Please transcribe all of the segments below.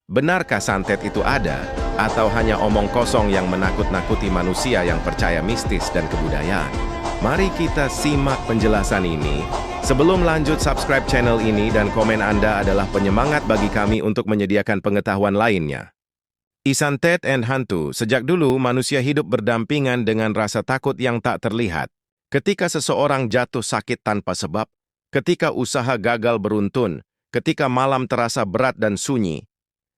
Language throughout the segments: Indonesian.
Benarkah santet itu ada, atau hanya omong kosong yang menakut-nakuti manusia yang percaya mistis dan kebudayaan? Mari kita simak penjelasan ini. Sebelum lanjut, subscribe channel ini dan komen Anda adalah penyemangat bagi kami untuk menyediakan pengetahuan lainnya. Santet and hantu. Sejak dulu, manusia hidup berdampingan dengan rasa takut yang tak terlihat. Ketika seseorang jatuh sakit tanpa sebab, ketika usaha gagal beruntun, ketika malam terasa berat dan sunyi,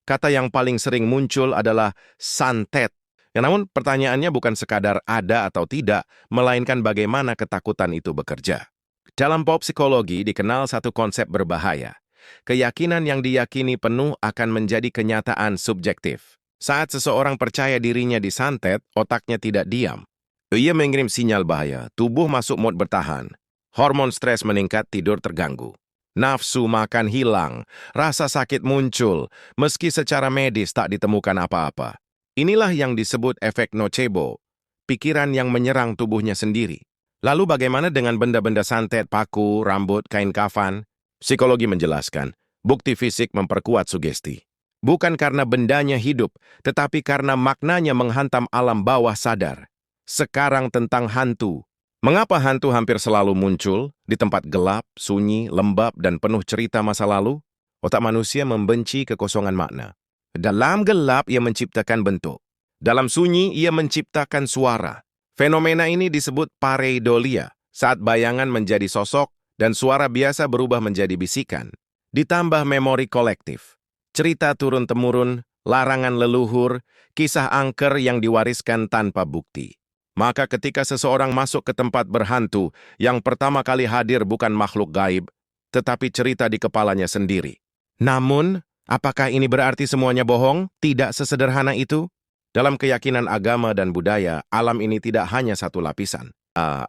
kata yang paling sering muncul adalah santet. Namun pertanyaannya bukan sekadar ada atau tidak, melainkan bagaimana ketakutan itu bekerja. Dalam pop psikologi dikenal satu konsep berbahaya. Keyakinan yang diyakini penuh akan menjadi kenyataan subjektif. Saat seseorang percaya dirinya disantet, otaknya tidak diam. Ia mengirim sinyal bahaya, tubuh masuk mode bertahan. Hormon stres meningkat, tidur terganggu. Nafsu makan hilang, rasa sakit muncul, meski secara medis tak ditemukan apa-apa. Inilah yang disebut efek nocebo, pikiran yang menyerang tubuhnya sendiri. Lalu bagaimana dengan benda-benda santet, paku, rambut, kain kafan? Psikologi menjelaskan, bukti fisik memperkuat sugesti. Bukan karena bendanya hidup, tetapi karena maknanya menghantam alam bawah sadar. Sekarang tentang hantu. Mengapa hantu hampir selalu muncul di tempat gelap, sunyi, lembab, dan penuh cerita masa lalu? Otak manusia membenci kekosongan makna. Dalam gelap, ia menciptakan bentuk. Dalam sunyi, ia menciptakan suara. Fenomena ini disebut pareidolia, saat bayangan menjadi sosok dan suara biasa berubah menjadi bisikan. Ditambah memori kolektif. Cerita turun-temurun, larangan leluhur, kisah angker yang diwariskan tanpa bukti. Maka ketika seseorang masuk ke tempat berhantu, yang pertama kali hadir bukan makhluk gaib, tetapi cerita di kepalanya sendiri. Namun, apakah ini berarti semuanya bohong? Tidak sesederhana itu. Dalam keyakinan agama dan budaya, alam ini tidak hanya satu lapisan.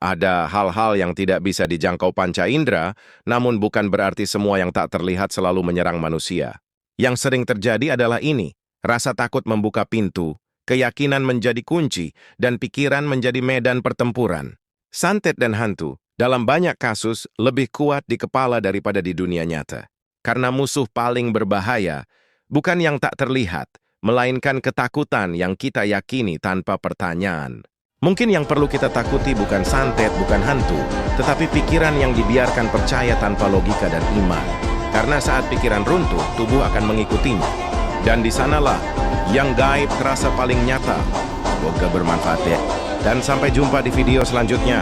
Ada hal-hal yang tidak bisa dijangkau panca indera, namun bukan berarti semua yang tak terlihat selalu menyerang manusia. Yang sering terjadi adalah ini, rasa takut membuka pintu, keyakinan menjadi kunci, dan pikiran menjadi medan pertempuran. Santet dan hantu, dalam banyak kasus, lebih kuat di kepala daripada di dunia nyata. Karena musuh paling berbahaya, bukan yang tak terlihat, melainkan ketakutan yang kita yakini tanpa pertanyaan. Mungkin yang perlu kita takuti bukan santet, bukan hantu, tetapi pikiran yang dibiarkan percaya tanpa logika dan iman. Karena saat pikiran runtuh, tubuh akan mengikutinya. Dan di sanalah yang gaib terasa paling nyata. Semoga bermanfaat ya. Dan sampai jumpa di video selanjutnya.